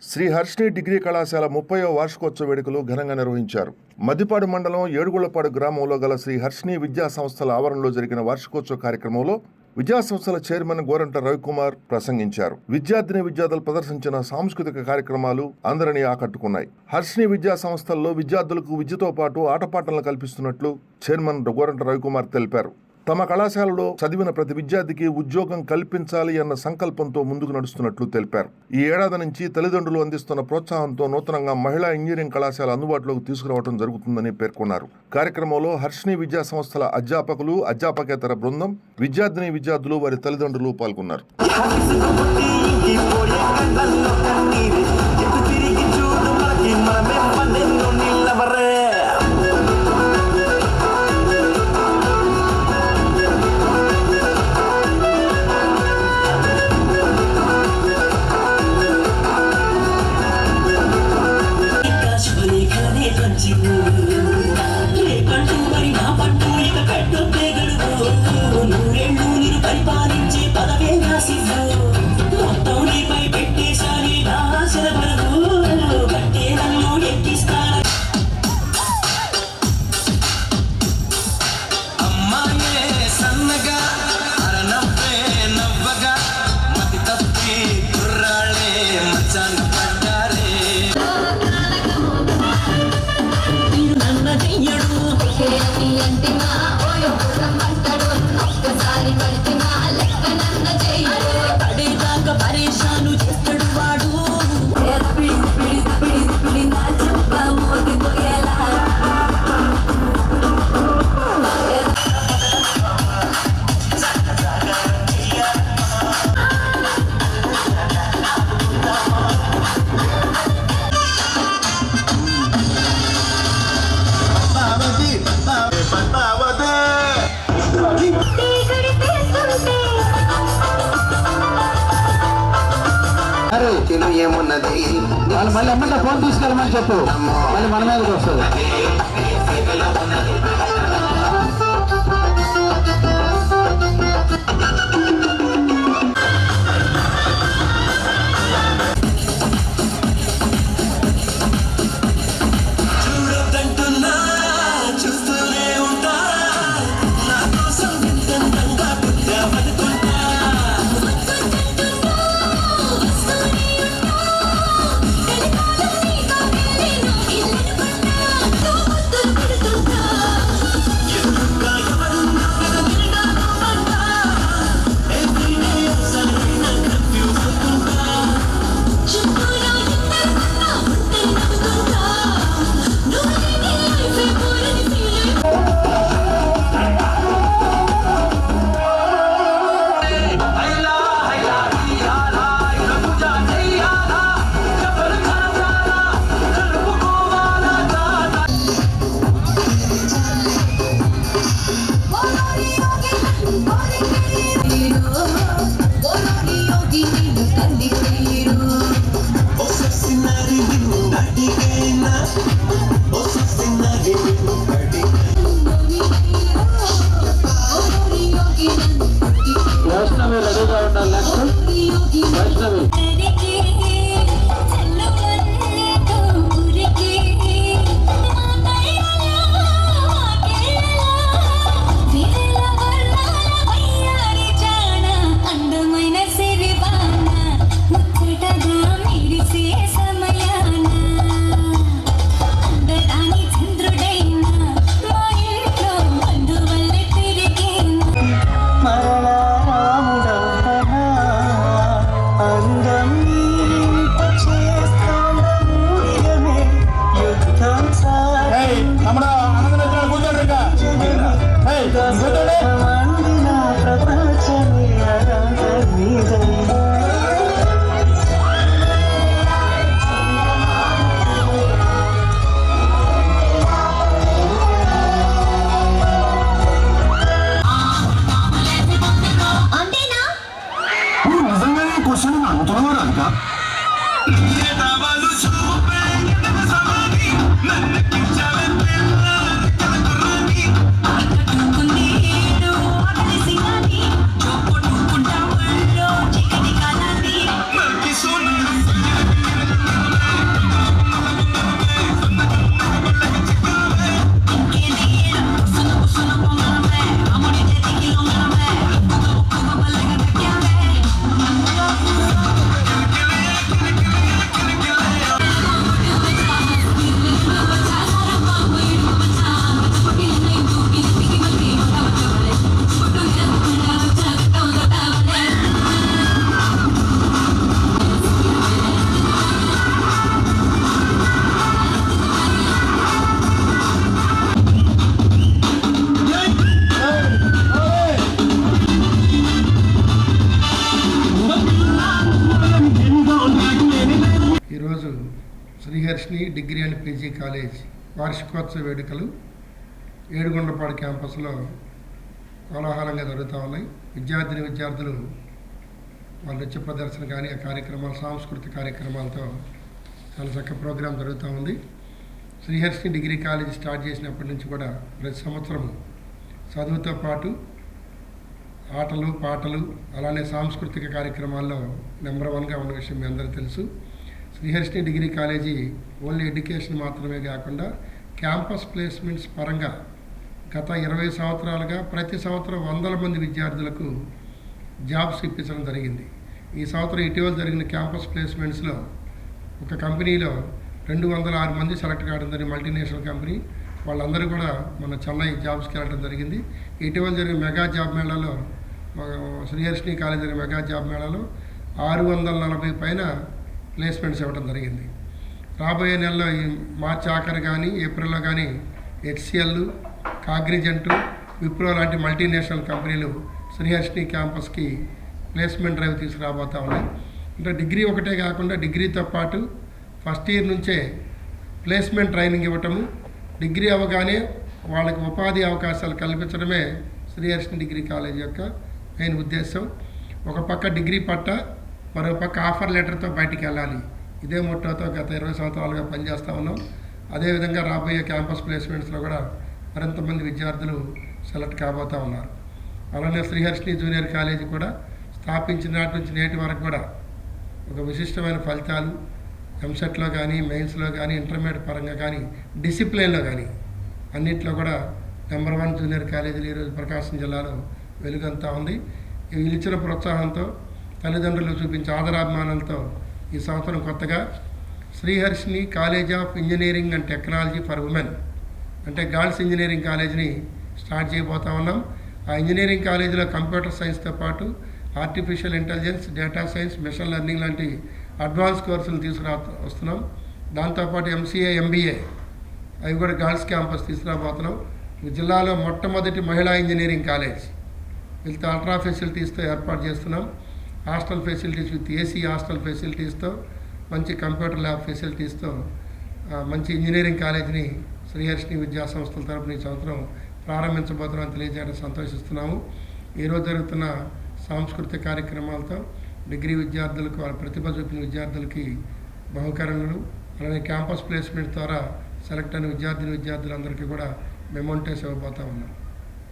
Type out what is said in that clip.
Shri Harshini degree కళాశాల 30వ వార్షికోత్సవ వేడుకలు ఘనంగా నిర్వహించారు. మద్దిపాడు మండలం ఏడుగుళ్లపాడు గ్రామంలో గల శ్రీ హర్షిని విద్యా సంస్థల ఆవరణలో జరిగిన వార్షికోత్సవ కార్యక్రమంలో విద్యా సంస్థల చైర్మన్ గోరంట రవికుమార్ ప్రసంగించారు. విద్యార్థులు ప్రదర్శించిన సాంస్కృతిక కార్యక్రమాలు అందరినీ ఆకట్టుకున్నాయి. హర్షిని విద్యా సంస్థల్లో విద్యార్థులకు విద్యతో పాటు ఆటపాటలను కల్పిస్తున్నట్లు చైర్మన్ గోరంట రవికుమార్ తెలిపారు. తమ కళాశాలలో చదివిన ప్రతి విద్యార్థికి ఉద్యోగం కల్పించాలి అన్న సంకల్పంతో ముందుకు నడుస్తున్నట్లు తెలిపారు. ఈ ఏడాది నుంచి తల్లిదండ్రులు అందిస్తున్న ప్రోత్సాహంతో నూతనంగా మహిళా ఇంజనీరింగ్ కళాశాల అందుబాటులోకి తీసుకురావడం జరుగుతుందని పేర్కొన్నారు. కార్యక్రమంలో హర్షిని విద్యా సంస్థల అధ్యాపకులు, అధ్యాపకేతర బృందం, విద్యార్థులు, వారి తల్లిదండ్రులు పాల్గొన్నారు. ఏమున్నది వాళ్ళు మళ్ళీ ఎమ్మంటే ఫోన్ తీసుకెళ్ళమని చెప్పు, మళ్ళీ మన మీదకి వస్తుంది. Sriharshini degree and PG college వార్షికోత్సవ వేడుకలు ఏడుగొండపాడు క్యాంపస్లో కోలాహలంగా జరుగుతూ ఉన్నాయి. విద్యార్థులు వాళ్ళ నృత్య ప్రదర్శన కానీ ఆ కార్యక్రమాలు సాంస్కృతిక కార్యక్రమాలతో చాలా చక్కగా ప్రోగ్రాం జరుగుతూ ఉంది. శ్రీహర్షిని డిగ్రీ కాలేజ్ స్టార్ట్ చేసినప్పటి నుంచి కూడా ప్రతి సంవత్సరం చదువుతో పాటు ఆటలు పాటలు అలానే సాంస్కృతిక కార్యక్రమాల్లో నెంబర్ 1గా ఉన్న విషయం మీ అందరికీ తెలుసు. Sriharshini degree college only education మాత్రమే కాకుండా క్యాంపస్ ప్లేస్మెంట్స్ పరంగా గత 20 సంవత్సరాలుగా ప్రతి సంవత్సరం 100 మంది విద్యార్థులకు జాబ్స్ ఇప్పించడం జరిగింది. ఈ సంవత్సరం ఇటీవల జరిగిన క్యాంపస్ ప్లేస్మెంట్స్లో ఒక కంపెనీలో 206 మంది సెలెక్ట్ కావడం జరిగింది. మల్టీనేషనల్ కంపెనీ వాళ్ళందరూ కూడా మన చెన్నై జాబ్స్కి వెళ్ళడం జరిగింది. ఇటీవల జరిగిన మెగా జాబ్ మేళాలో శ్రీహర్షిని కాలేజ్ జరిగిన మెగా జాబ్ మేళాలో 640 పైన ప్లేస్మెంట్స్ ఇవ్వడం జరిగింది. రాబోయే నెలలో ఈ మార్చి ఆఖరు కానీ ఏప్రిల్లో కానీ హెచ్సిఎల్, కాగ్నిజెంట్, విప్రో లాంటి మల్టీనేషనల్ కంపెనీలు శ్రీహర్షిని క్యాంపస్కి ప్లేస్మెంట్ డ్రైవ్ తీసుకురాబోతా ఉన్నాయి. అంటే డిగ్రీ ఒకటే కాకుండా డిగ్రీతో పాటు ఫస్ట్ ఇయర్ నుంచే ప్లేస్మెంట్ ట్రైనింగ్ ఇవ్వటము, డిగ్రీ అవగానే వాళ్ళకి ఉపాధి అవకాశాలు కల్పించడమే శ్రీహర్షిని డిగ్రీ కాలేజ్ యొక్క మెయిన్ ఉద్దేశం. ఒక పక్క డిగ్రీ పట్ట, మరో పక్క ఆఫర్ లెటర్తో బయటికి వెళ్ళాలి. ఇదే మోటోతో గత 20 సంవత్సరాలుగా పనిచేస్తూ ఉన్నాం. అదేవిధంగా రాబోయే క్యాంపస్ ప్లేస్మెంట్స్లో కూడా మరింత మంది విద్యార్థులు సెలెక్ట్ కాబోతూ ఉన్నారు. అలానే శ్రీహర్షిని జూనియర్ కాలేజీ కూడా స్థాపించిన నాటి నుంచి నేటి వరకు కూడా ఒక విశిష్టమైన ఫలితాలు ఎంసెట్లో కానీ మెయిన్స్లో కానీ ఇంటర్మీడియట్ పరంగా కానీ డిసిప్లిన్లో కానీ అన్నింటిలో కూడా నెంబర్ 1 జూనియర్ కాలేజీలు ఈరోజు ప్రకాశం జిల్లాలో వెలుగంతా ఉంది. వీళ్ళు ఇచ్చిన ప్రోత్సాహంతో తల్లిదండ్రులు చూపించే ఆదరాభిమానాలతో ఈ సంవత్సరం కొత్తగా Sriharshini college of engineering and technology for women అంటే గర్ల్స్ ఇంజనీరింగ్ కాలేజీని స్టార్ట్ చేయబోతా ఉన్నాం. ఆ ఇంజనీరింగ్ కాలేజీలో కంప్యూటర్ సైన్స్తో పాటు artificial intelligence, data science, machine learning లాంటి అడ్వాన్స్ కోర్సులు వస్తున్నాం. దాంతోపాటు ఎంసీఏ, ఎంబీఏ అవి కూడా గర్ల్స్ క్యాంపస్ తీసుకురాబోతున్నాం. జిల్లాలో మొట్టమొదటి మహిళా ఇంజనీరింగ్ కాలేజ్ వీళ్ళతో అల్ట్రా ఫెసిలిటీస్తో ఏర్పాటు చేస్తున్నాం. Hostel facilities with AC hostel ఫెసిలిటీస్తో, మంచి కంప్యూటర్ ల్యాబ్ ఫెసిలిటీస్తో మంచి ఇంజనీరింగ్ కాలేజీని శ్రీహర్షిని విద్యా సంస్థల తరపున ఈ సంవత్సరం ప్రారంభించబోతున్నామని తెలియజేయడం సంతోషిస్తున్నాము. ఈరోజు జరుగుతున్న సాంస్కృతిక కార్యక్రమాలతో డిగ్రీ విద్యార్థులకు, వాళ్ళ ప్రతిభ చూపిన విద్యార్థులకి బహుకరణలు, అలానే క్యాంపస్ ప్లేస్మెంట్ ద్వారా సెలెక్ట్ అయిన విద్యార్థులందరికీ కూడా మెమోంటోస్ ఇవ్వబోతా ఉన్నాం.